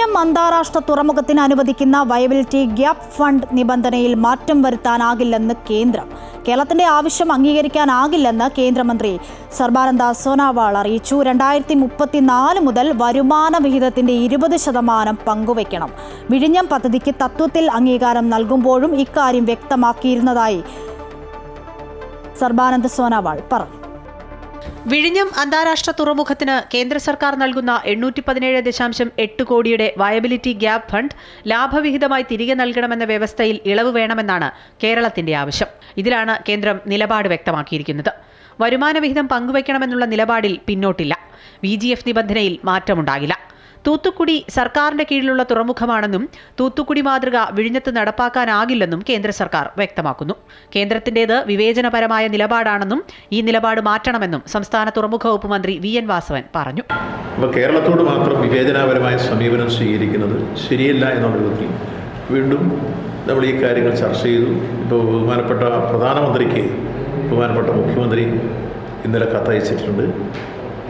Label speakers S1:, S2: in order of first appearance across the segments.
S1: വിഴിഞ്ഞം അന്താരാഷ്ട്ര തുറമുഖത്തിന് അനുവദിക്കുന്ന വയബിലിറ്റി ഗ്യാപ് ഫണ്ട് നിബന്ധനയിൽ മാറ്റം വരുത്താനാകില്ലെന്ന് കേന്ദ്രം. കേരളത്തിന്റെ ആവശ്യം അംഗീകരിക്കാനാകില്ലെന്ന് കേന്ദ്രമന്ത്രി സർബാനന്ദ സോനോവാൾ അറിയിച്ചു. 2034 മുതൽ വരുമാന വിഹിതത്തിന്റെ 20% പങ്കുവയ്ക്കണം. വിഴിഞ്ഞം പദ്ധതിക്ക് തത്വത്തിൽ അംഗീകാരം നൽകുമ്പോഴും ഇക്കാര്യം വ്യക്തമാക്കിയിരുന്നതായി സർബാനന്ദ സോനോവാൾ പറഞ്ഞു.
S2: വിഴിഞ്ഞം അന്താരാഷ്ട്ര തുറമുഖത്തിന് കേന്ദ്ര സർക്കാർ നൽകുന്ന 817.8 കോടിയുടെ വയബിലിറ്റി ഗ്യാപ് ഫണ്ട് ലാഭവിഹിതമായി തിരികെ നൽകണമെന്ന വ്യവസ്ഥയിൽ ഇളവ് വേണമെന്നാണ് കേരളത്തിന്റെ ആവശ്യം. ഇതിലാണ് കേന്ദ്രം നിലപാട് വ്യക്തമാക്കിയിരിക്കുന്നത്. വരുമാന വിഹിതം പങ്കുവയ്ക്കണമെന്നുള്ള നിലപാടിൽ പിന്നോട്ടില്ല. VGF നിബന്ധനയിൽ മാറ്റമുണ്ടാകില്ല. തൂത്തുക്കുടി സർക്കാരിന്റെ കീഴിലുള്ള തുറമുഖമാണെന്നും തൂത്തുക്കുടി മാതൃക വിഴിഞ്ഞത്ത് നടപ്പാക്കാനാകില്ലെന്നും കേന്ദ്ര സർക്കാർ വ്യക്തമാക്കുന്നു. കേന്ദ്രത്തിന്റേത് വിവേചനപരമായ നിലപാടാണെന്നും ഈ നിലപാട് മാറ്റണമെന്നും സംസ്ഥാന തുറമുഖ വകുപ്പ് മന്ത്രി VN വാസവൻ പറഞ്ഞു.
S3: കേരളത്തോട് മാത്രം വിവേചനപരമായ സമീപനം സ്വീകരിക്കുന്നത് ശരിയല്ല എന്നുള്ള വിധത്തിൽ വീണ്ടും നമ്മൾ ഈ കാര്യങ്ങൾ ചർച്ച ചെയ്തു. ഇപ്പോൾ ബഹുമാനപ്പെട്ട പ്രധാനമന്ത്രിക്ക് ബഹുമാനപ്പെട്ട മുഖ്യമന്ത്രി ഇന്നലെ കത്തയച്ചിട്ടുണ്ട്.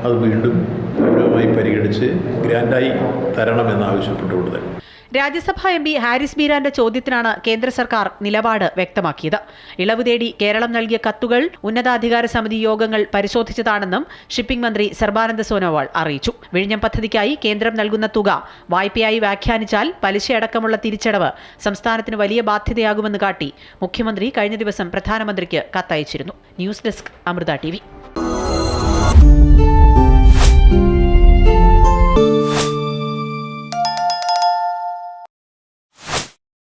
S3: അത് വീണ്ടും ഗൗരവമായി പരിഗണിച്ച് ഗ്രാൻഡായി തരണമെന്നാവശ്യപ്പെട്ടുകൊണ്ട് തന്നെ
S2: രാജ്യസഭാ MP ഹാരിസ് ബീരാന്റെ ചോദ്യത്തിനാണ് കേന്ദ്ര സർക്കാർ നിലപാട് വ്യക്തമാക്കിയത്. ഇളവ് തേടി കേരളം നൽകിയ കത്തുകൾ ഉന്നതാധികാര സമിതി യോഗങ്ങൾ പരിശോധിച്ചതാണെന്നും ഷിപ്പിംഗ് മന്ത്രി സർബാനന്ദ സോനോവാൾ അറിയിച്ചു. വിഴിഞ്ഞം പദ്ധതിക്കായി കേന്ദ്രം നൽകുന്ന തുക വായ്പയായി വ്യാഖ്യാനിച്ചാൽ പലിശയടക്കമുള്ള തിരിച്ചടവ് സംസ്ഥാനത്തിന് വലിയ ബാധ്യതയാകുമെന്ന് കാട്ടി മുഖ്യമന്ത്രി കഴിഞ്ഞ ദിവസം പ്രധാനമന്ത്രിക്ക് കത്തയച്ചിരുന്നു. News desk, Amrita TV.